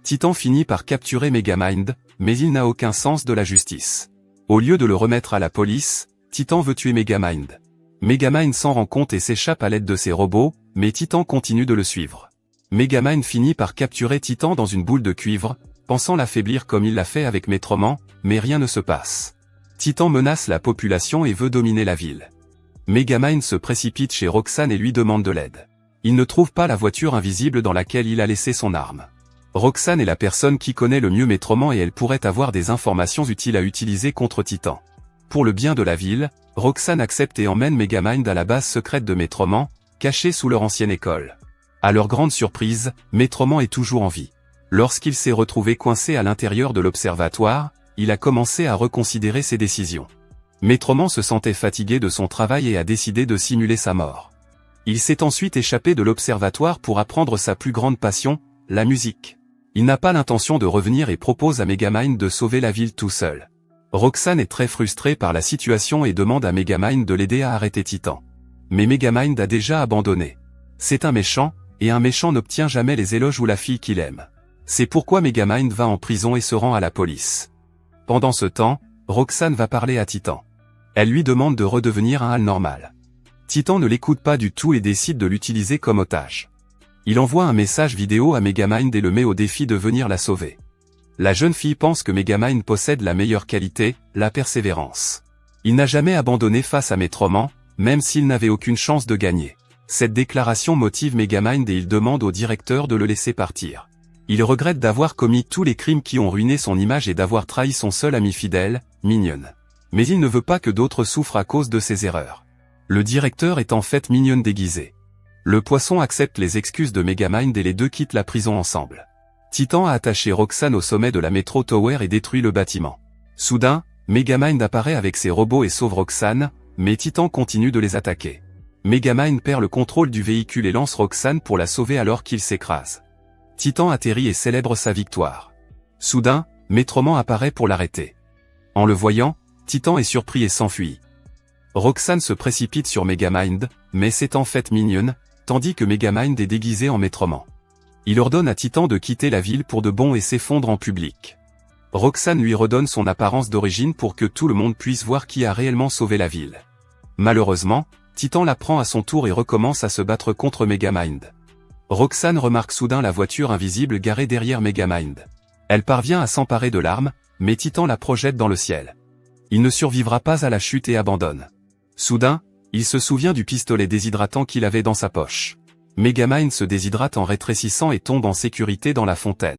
Titan finit par capturer Megamind, mais il n'a aucun sens de la justice. Au lieu de le remettre à la police, Titan veut tuer Megamind. Megamind s'en rend compte et s'échappe à l'aide de ses robots, mais Titan continue de le suivre. Megamind finit par capturer Titan dans une boule de cuivre, pensant l'affaiblir comme il l'a fait avec Metroman, mais rien ne se passe. Titan menace la population et veut dominer la ville. Megamind se précipite chez Roxanne et lui demande de l'aide. Il ne trouve pas la voiture invisible dans laquelle il a laissé son arme. Roxanne est la personne qui connaît le mieux Metroman et elle pourrait avoir des informations utiles à utiliser contre Titan. Pour le bien de la ville, Roxanne accepte et emmène Megamind à la base secrète de Metroman, cachée sous leur ancienne école. À leur grande surprise, Metroman est toujours en vie. Lorsqu'il s'est retrouvé coincé à l'intérieur de l'observatoire, il a commencé à reconsidérer ses décisions. Metroman se sentait fatigué de son travail et a décidé de simuler sa mort. Il s'est ensuite échappé de l'observatoire pour apprendre sa plus grande passion, la musique. Il n'a pas l'intention de revenir et propose à Megamind de sauver la ville tout seul. Roxanne est très frustrée par la situation et demande à Megamind de l'aider à arrêter Titan. Mais Megamind a déjà abandonné. C'est un méchant, et un méchant n'obtient jamais les éloges ou la fille qu'il aime. C'est pourquoi Megamind va en prison et se rend à la police. Pendant ce temps, Roxanne va parler à Titan. Elle lui demande de redevenir un HAL normal. Titan ne l'écoute pas du tout et décide de l'utiliser comme otage. Il envoie un message vidéo à Megamind et le met au défi de venir la sauver. La jeune fille pense que Megamind possède la meilleure qualité, la persévérance. Il n'a jamais abandonné face à Metroman, même s'il n'avait aucune chance de gagner. Cette déclaration motive Megamind et il demande au directeur de le laisser partir. Il regrette d'avoir commis tous les crimes qui ont ruiné son image et d'avoir trahi son seul ami fidèle, Minion. Mais il ne veut pas que d'autres souffrent à cause de ses erreurs. Le directeur est en fait Minion déguisé. Le poisson accepte les excuses de Megamind et les deux quittent la prison ensemble. Titan a attaché Roxanne au sommet de la Metro Tower et détruit le bâtiment. Soudain, Megamind apparaît avec ses robots et sauve Roxanne, mais Titan continue de les attaquer. Megamind perd le contrôle du véhicule et lance Roxanne pour la sauver alors qu'il s'écrase. Titan atterrit et célèbre sa victoire. Soudain, Metroman apparaît pour l'arrêter. En le voyant, Titan est surpris et s'enfuit. Roxanne se précipite sur Megamind, mais c'est en fait Minion, tandis que Megamind est déguisé en Metroman. Il ordonne à Titan de quitter la ville pour de bon et s'effondre en public. Roxanne lui redonne son apparence d'origine pour que tout le monde puisse voir qui a réellement sauvé la ville. Malheureusement, Titan la prend à son tour et recommence à se battre contre Megamind. Roxanne remarque soudain la voiture invisible garée derrière Megamind. Elle parvient à s'emparer de l'arme, mais Titan la projette dans le ciel. Il ne survivra pas à la chute et abandonne. Soudain, il se souvient du pistolet déshydratant qu'il avait dans sa poche. Megamind se déshydrate en rétrécissant et tombe en sécurité dans la fontaine.